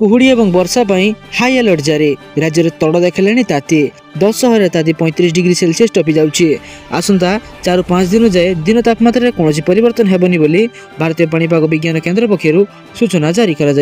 कुहुड़ी और वर्षा high alert जारी। राज्य में तड़ देखा ताती 10 ताती 35 डिग्री सेल्सियस टपी जाऊँगी। आसंता 4-5 दिन जाए दिन तापमात्रा कौन परिवर्तन हेबनी बोली भारतीय पाणीपाग विज्ञान केन्द्र पक्षर सूचना जारी कर।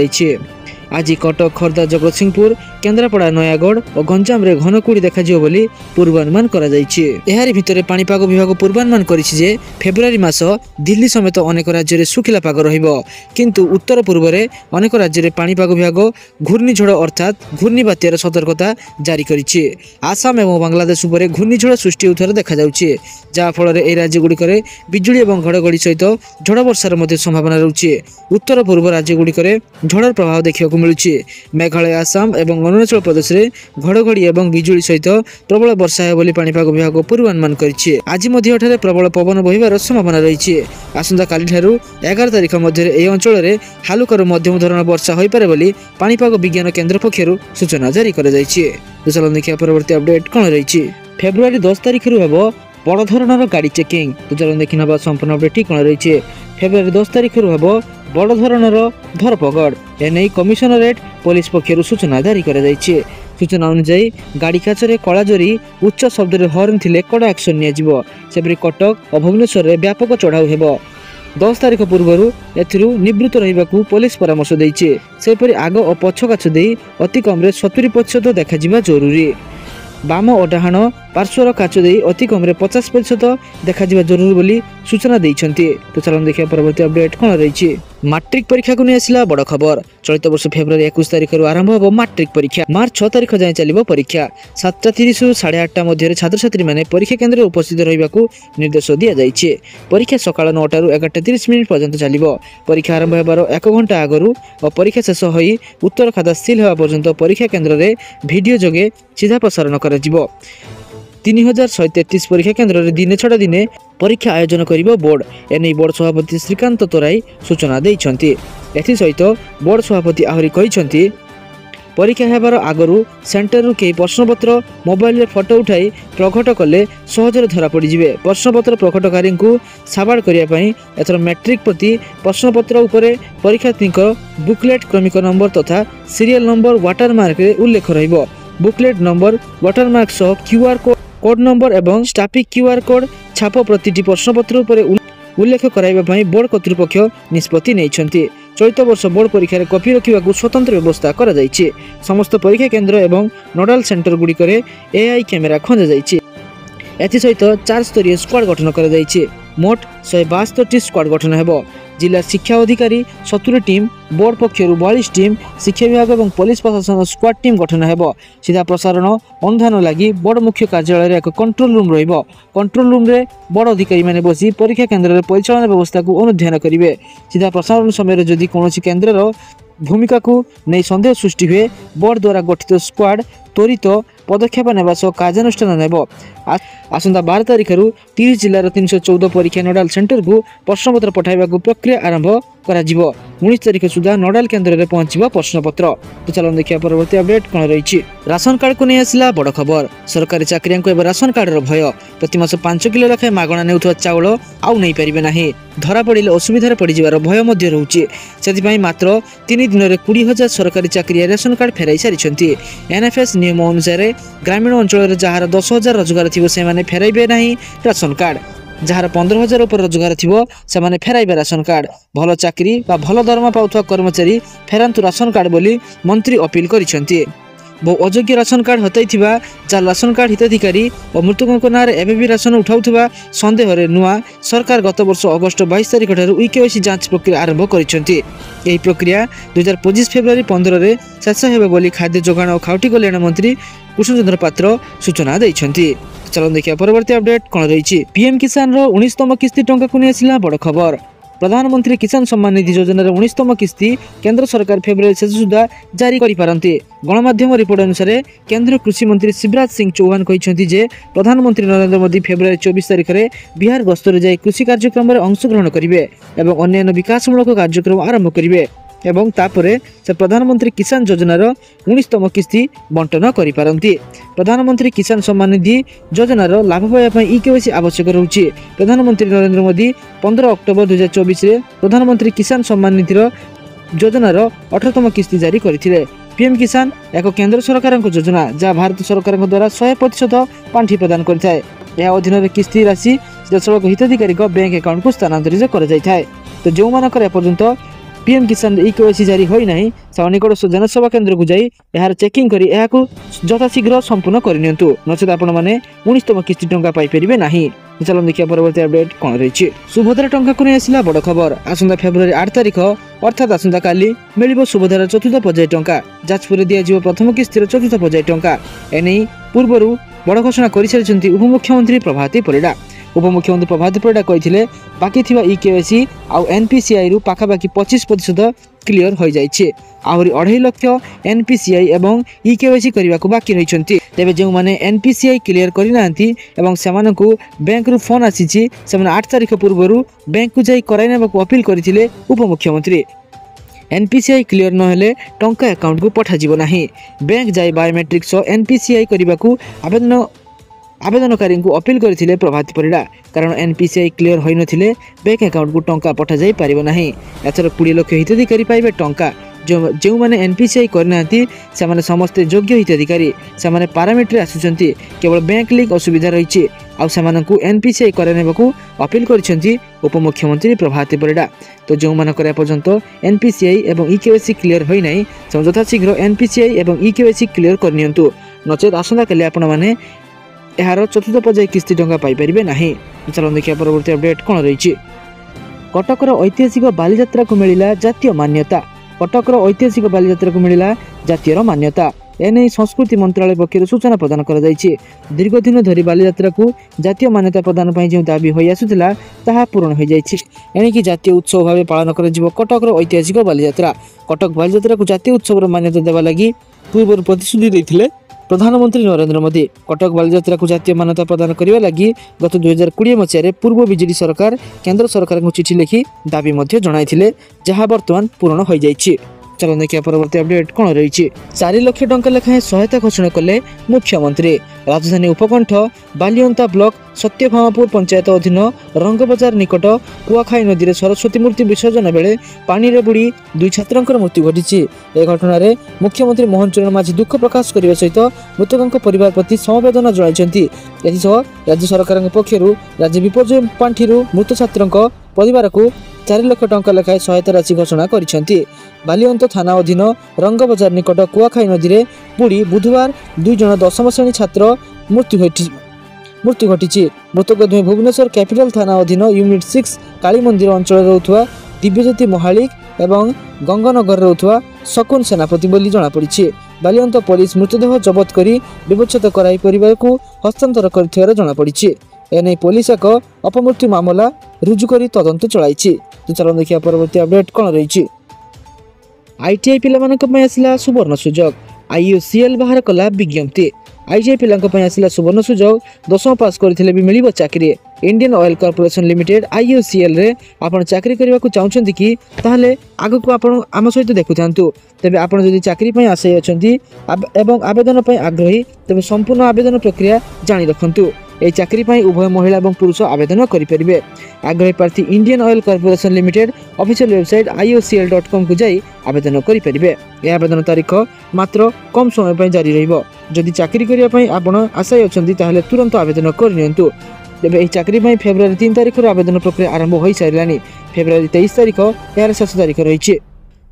आज कटक, खोर्धा, जगतसिंहपुर, केन्द्रापड़ा, नयागढ़ और गंजाम रे घन कुड़ी देखा बोली पूर्वानुमान करा जायछि। एहारि भितरे पाणीपाग विभाग पूर्वानुमान करिछि जे फेब्रुआरी मास दिल्ली समेत अनेक राज्य में सुखिला पाग रहिबो, किंतु उत्तर पूर्व में अनेक राज्य में पाणीपाग विभाग घूर्णिझड़ अर्थात घूर्णिबात्यार सतर्कता जारी करिछि। आसाम और बांग्लादेश उपरे घूर्णिझड़ सृष्टि होथार देखा जाउछि, जहा फल ए राज्य गुड़िक बिजुली और घड़घड़ी सहित झड़ वर्षार मध्य संभावना रहुछि। उत्तर पूर्व राज्य गुड़िक झड़र प्रभाव देखा मिलुछि। मेघालय, आसाम और अरुणाचल प्रदेश में घड़घड़ी और बिजुली सहित प्रबल वर्षा है बोली पाणीपाग विभाग पूर्वानुमान करिछि। आज मध्य एठारे प्रबल पवन बहिबार संभावना रहिछि। आसंता काली ठारू 11 तारिख मध्य ए अंचल में हालुकारू मध्यम धरण वर्षा होई पारे बोली पाणीपाग विज्ञान केन्द्र पक्षर सूचना जारी कर जायछि। चलो देखिए परवर्ती अपडेट कौन रही। फेब्रुआरी 10 तारिख हेबो बड़ धरणर गाड़ी चेकिंग। तो चलो देखि नबा संपूर्ण अपडेट कौन रही। फेब्रुआरी 10 तारिख हेबो बड़ धरणर धरपकड़। एने कमिशनरेट पुलिस पक्षर सूचना जारी कर जायछि। सूचना अनुसार गाड़ी काचरे कलाजोरी उच्च शब्द हॉर्न थिले कड़ा एक्शन नियाजिबो। सेपरि कटक और भुवनेश्वर में व्यापक चढ़ाऊ हेबो। 10 तारिख पूर्व एथिरु निवृत्त रहिबाकू पुलिस परामर्श दैछि। सेपरि आग और पछ काच देई अति कम 70% देखा जरूरी। बाम और डाहाण पार्श्वर काच दे अति कम 50% देखा जरूरी बोली सूचना देइछन्ति। तो चलो देखिए परवर्ती अपडेट कौन रही। मैट्रिक परीक्षा को नहीं आसला बड़ खबर। चलित वर्ष फेब्रुआरी 21 तारिख आरंभ हो मैट्रिक परीक्षा। मार्च 6 तारिख जाए चलो परीक्षा। 7:30 रु 8:30 मध्य छात्र छात्री मैंने परीक्षा केन्द्र में उपस्थित रहा निर्देश दि जाइए। परीक्षा सकाळ 9 रु 11:30 मिनिट पर्यंत चलो। परीक्षा आरंभ होबार 1 घंटा आगु और परीक्षा शेष हो उत्तर खाता सील होगा पर्यंत परीक्षा केन्द्र में वीडियो जोगे सीधा प्रसारण कर 3133 परीक्षा केन्द्र में दिने छड़ा दिने परीक्षा आयोजन करिबो बोर्ड। एने बोर्ड सभापति श्रीकांत तोराई सूचना देइछन्ति। एथि सहित बोर्ड सभापति आहरी कहिछन्ति परीक्षा हेबार आगरू सेंटर के प्रश्नपत्र मोबाइल रे फोटो उठाई प्रकट कले सहजरे धरा पड़ जिवे। प्रश्नपत्र प्रकटकारी को साबाड़ करिया पई एथर मैट्रिक प्रति प्रश्नपत्र उपरे परीक्षार्थीक बुकलेट क्रमिक नंबर तथा सीरियल नंबर वाटरमार्क रे उल्लेख रहिबो। बुकलेट नंबर वाटरमार्क सह क्यूआर कोड नंबर एवं स्टापिक क्यूआर कोड छाप प्रतिटी प्रश्नपत्र उपरे उल्लेख कराइबा पई बोर्ड कर्तृपक्ष निष्पत्ति नेइछन्ति। चलित वर्ष बोर्ड परीक्षा रे कॉपी रखिबाकू स्वतंत्र व्यवस्था करा जायछि। समस्त परीक्षा केन्द्र एवं नोडाल सेंटर गुडी करे एआई कैमेरा खंजा जायछि। एथि सहित 4 स्तरीय स्क्वाड गठन करा जायछि। मोट 162 स्क्वाड गठन हेबो। जिला शिक्षा अधिकारी 70 टीम, बोर्ड पक्षर 42 टीम, शिक्षा विभाग और पुलिस प्रशासन स्क्वाड टीम गठन हेबो। सीधा प्रसारण अनुधान लगी बोर्ड मुख्य कार्यालय रे एक कंट्रोल रूम रहिबो। कंट्रोल रूम रे बोर्ड अधिकारी माने बसी परीक्षा केन्द्र रे परिचालन व्यवस्था को अनुध्यान करिवे। सीधा प्रसारण समय जदि कोनोसी केन्द्र रो भूमिका को नहीं संदेह सृष्टि हुए बोर्ड द्वारा गठित स्क्वाड त्वरित पदक्षेप नेबा सह कार्यानुष्ठान नेबो। आसंता 12 तारिख 30 जिलार 314 परीक्षा नोडाल सेंटर को प्रश्नपत्र पठाइबा को प्रक्रिया आरंभ करा जिवो। 19 तारिख सुधा नोडाल केन्द्र में पहुंचबो प्रश्नपत्र। तो चलो देखिए परवर्ती अपडेट कौन रही। राशन कार्ड को नहीं आसला बड़ खबर। सरकारी चाकरिया को राशन कार्ड भय। प्रति मास 5 किलो लाखे मागणा नेउथवा चाउल आउ नहीं पारिबे नाही। धरा पड़िले असुविधार पड़ जिवार भय मध्य रहउछि। सेति मात्र 3 दिन में 20,000 सरकारी चाकरिया राशन कार्ड फेराई सारिछन्ति। एनएफएस नियम अनुसार ग्रामीण अंचल जार 10,000 रोजगार थी से माने फेराइबे नहीं राशन कार्ड। जार 15,000 उपर रोजगार थी से माने फेराइबे राशन कार्ड। भल चाकरी बा भल दरमा पाउथवा कर्मचारी फेरांतु राशन कार्ड बोली मंत्री अपील करिसेंति। बहु अयोग्य राशन कार्ड हटाई जार राशन कार्ड हिताधिकारी और मृतकों नारे एवं भी राशन उठाउथवा संदेह रे नुआ सरकार गत वर्ष अगस्ट 22 तारिख ठारू ईकेवाईसी जांच प्रक्रिया आरंभ करिसेंति। यही प्रक्रिया 2025 फेब्रुआरी 15 रे शेष हेबे बोली खाद्य जोगाण और खाउटी कल्याण मंत्री कुसुम चंद्र पात्र सूचना दैछन्ति। चलो देखिए परवर्ती अपडेट कौन रही। पीएम किसान रो 19तम किस्ती टंका को नहीं आसला बड़ खबर। प्रधानमंत्री किसान सम्मान निधि योजना 19तम किस्ती केंद्र सरकार फेब्रुआरी शेष सुधा जारी करि पारंती। गणमाध्यम रिपोर्ट अनुसार केंद्र कृषि मंत्री शिवराज सिंह चौहान कहिसेंति जे प्रधानमंत्री नरेंद्र मोदी फेब्रुआरी 24 तारिख रे बिहार गस्तर जाई कृषि कार्यक्रम में अंशग्रहण करिवे एवं अन्य विकासमूलक कार्यक्रम आरंभ करिवे एवं तापरे से प्रधानमंत्री किसान योजनार 19तम किस्ती बंटन करि पारंती। प्रधानमंत्री किसान सम्मान निधि योजनार लाभ पाइबा ईकेवाईसी आवश्यक रहुछि। प्रधानमंत्री नरेंद्र मोदी 15 अक्टोबर 2024 रे प्रधानमंत्री किसान सम्मान निधिर योजनार 18तम किस्ती जारी करथिले। पीएम किसान एक केंद्र सरकार योजना जहाँ भारत सरकार द्वारा 100% पांठि प्रदान करथाय। यह अधीन किस्ती राशि सीधासलख हिताधिकारी बैंक अकाउंट को स्थानांतरित कर जाए। तो जो मानकर एपर्यंत पीएम किसान इकेवाईसी जारी होई नाही से निकटस्थ जनसेवा केंद्र को जाई यार चेकिंग करी एहाकू यथाशीघ्र संपूर्ण करनियंतु नचेत आपण माने 19तम किस्ती टंका पाई परिबे नाही। चलो देखिए परवर्ती अपडेट कौन रही। सुभद्रा टंका को नहीं आसला बड़ खबर। आसंता फेब्रुआरी 8 तारिख अर्थात आसंता काली मिलिबो सुभद्रार चतुर्थ पर्याय टंका। जाजपुर दिया प्रथम किस्तीर चतुर्थ पर्याय टंका। एने पूर्वर बड़ घोषणा कर सारी उपमुख्यमंत्री प्रभाती परिडा। उपमुख्यमंत्री प्रभाती परिडा कही बाकी थिबा इकेवाईसी आउ एनपीसीआई रु पाखापाखि 25% क्लियर हो जाइए। आहरी 2.5 लाख एनपीसीआई एवं इकेवाईसी करने को बाकी रही। तेबे जो माने एनपीसीआई क्लियर करना एवं सेमानकु बैंक रु फोन आसी 8 तारिख पूर्व बैंक को जाई कराइना अपील करथिले उपमुख्यमंत्री। एनपीसीआई क्लियर नहेले टंका अकाउंट को पठा जिवो नाही। बैंक जाई बायोमेट्रिक सो एनपीसीआई करने को आवेदनकारी को अपील करथिले प्रभाती परिडा। कारण एनपीसीआई क्लियर होई नथिले बैंक अकाउंट को टंका पठा जाई परिबो नाही। एथर 20 लाख हिताधिकारी पाइबे टंका। जो माने एनपीसीआई करनांती से माने समस्त योग्य हिताधिकारी से माने पारामीटर आसुचंती केवल बैंक लिंक असुविधा रही आ सेमानकु एनपीसीआई करानेबाकू अपील करिसेंती उपमुख्यमंत्री प्रभाती परिडा। तो जो मानकर पर्यंत एनपीसीआई एवं इकेवाईसी क्लियर होई नाही से यथाशीघ्र एनपीसीआई एवं इकेवाईसी क्लियर करनियंतु नचेत आसंता काली आपण माने एहार चतुर्थ पर्याय किस्ती टंका पाई परिबे नाही। चलो देखिए परवर्ती अपडेट कौन रही। कटकर ऐतिहासिक बालीजात्रा को मिला जातीय मान्यता। कटकर ऐतिहासिक बालीजात्रा को मिला जातीय मान्यता। एने संस्कृति मंत्रालय पक्षर सूचना प्रदान कर दीर्घ दिन धरी बालीजात्रा को जातीय मान्यता प्रदान पर जो दाबी हो आसुला ताहा पूरण हो जाए। एणिकी जातीय उत्सव भाव पालन कर कटकर ऐतिहासिक बालीजात्रा। कटक बालीजात्रा को जातीय उत्सव मान्यता देवा लगी पूर्व प्रतिश्रुति देते प्रधानमंत्री नरेंद्र मोदी। कटक बालीजात्रा को जातीय मान्यता प्रदान करने लगी गत 2020 मसीह पूर्व बीजेडी सरकार केंद्र सरकार को चिठी लिखि दाबी जनाई जहां वर्तमान पूर्ण हो जाइए। चलो देखिए परवर्ती अपडेट कौन रही। 4 लाख टंका लेखाएं सहायता घोषणा कले मुख्यमंत्री। राजधानी उपकंठ बालियंता ब्लॉक सत्यभामापुर पंचायत अधीन रंगबजार निकट कुआखाई नदी में सरस्वती मूर्ति विसर्जन बेले पानी रे बुड़ी 2 छात्रों मृत्यु घटी। ए घटना रे मुख्यमंत्री मोहन चरण माझी दुख प्रकाश करने सहित मृतकों परिवार प्रति समवेदना जणाइछन्ति। राज्य सरकार पक्षर राज्य विपर्यय पांठि मृत छात्रों परिवार को 4 लाख टंका लेखाएं सहायता राशि घोषणा करिसेंति। बालियंत थाना अधीन रंगबजार निकट कुआखाई नदी में बुड़ी बुधवार 2 जन 10म श्रेणी छात्र मृत्यु घटी। मृतक दुहे भुवनेश्वर कैपिटल थाना अधीन यूनिट 6 काली मंदिर अंचल रोथुआ दिव्यज्योति महालिक एवं गंगानगर रोथुआ शकुन सेनापति बोली जଣାपड़ी। बालियंत पुलिस मृतदेह जबत करी व्यवच्छेद कराई परिवार को हस्तांतर करथिबार जଣାपड़ी। एने पुलिस एक अपमृत्यु मामला रुजु करी तदंत चलाई। तो चलो देखिए परवर्ती अपडेट कौन रही। आईटीआई पिलामानक पय आसिला सुवर्ण सुजोग। आईयूसीएल बाहर कला विज्ञप्ति। आईटीआई पिलांक पय आसिला सुवर्ण सुजोग। 10वीं पास करथिले भी मिलिबो चाकरी। Indian oil corporation limited IUCL रे आपण चाकरी करबा को चाहउछन्ती कि ताहले आगु को आपण आम सहित देखुथांतु। तबे आपण जदि चाकरी पय आसे अछन्ती एवं आवेदन पय आग्रही तबे संपूर्ण आवेदन प्रक्रिया जानि रखंतु। ए चाकरी पाई उभय महिला और पुरुष आवेदन करें। आग्रही प्रार्थी Indian oil corporation limited official website iocl.com को जाई आवेदन करें। यह आवेदन तारीख मात्र कम समय पर जारी रहिबो। जदि चाकरी करिया पई आपण आशायी अछन्ती ताहले तुरंत आवेदन करनियंतु। तेबे एही चाकरी पई फेब्रुआरी 3 तारिख आवेदन प्रक्रिया आरंभ हो सारिलानी। फेब्रुआरी 23 तारिख यार शेष तारिख रही।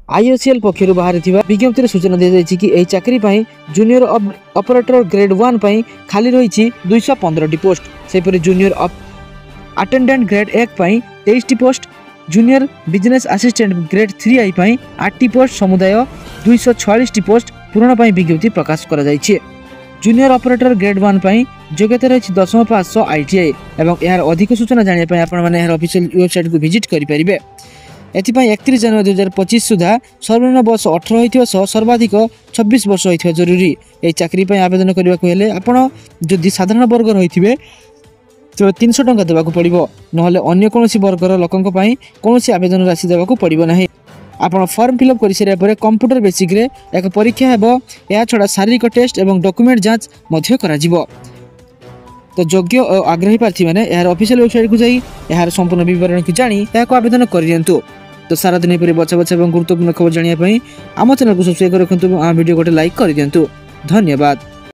आईओसीएल पक्षर बाहर विज्ञप्ति सूचना दी जाए कि यह चाकरी पाई जूनियर ऑपरेटर ग्रेड 1 पाई खाली रही 215 पोस्ट। सेपरि जूनियर अटेंडेंट ग्रेड 1 पाई 23 post. Junior business assistant grade 3 पाई 8 पोस्ट। समुदाय 246 पोस्ट पूरण पाई विज्ञप्ति प्रकाश करा जायछि। जूनियर ऑपरेटर ग्रेड 1 पाई योग्यता रही 10वीं पास आईटीआई एवं यार अधिक सूचना जानिया पाई आपण माने यार ऑफिशियल वेबसाइट को विजिट करि परिबे। एथिपाई 31 जनवरी 2025 सुधा सर्वनिम्न बयस 18 होइथिबा सह सर्वाधिक 26 वर्ष होइथिबा जरूरी। ए चाकरी पय आवेदन करबा को हेले आपण जदि साधारण वर्ग रहिथिबे तो 300 टंका देबाकू पड़िबो। नहले अन्य कोनोसी वर्गर लोकंक पय कोनोसी आवेदन राशि देबाकू पड़िबो नाही। आपण फॉर्म फिलअप करि सारिया परे कंप्यूटर बेसिक रे एक परीक्षा हेबो। या छडा शारीरिक टेस्ट एवं डॉक्यूमेंट जांच मध्य करा जिवो। तो योग्य और आग्रही प्रार्थी माने यार ऑफिशियल वेबसाइट को जाई यार संपूर्ण विवरण को जानी या को आवेदन करियंतु। तो सारा दिन पर बछा बछा और गुरुत्वपूर्ण खबर जानापी आम चैनल को सब्सक्राइब रखुँ भिडियो गोटे लाइक कर दिंतु। धन्यवाद।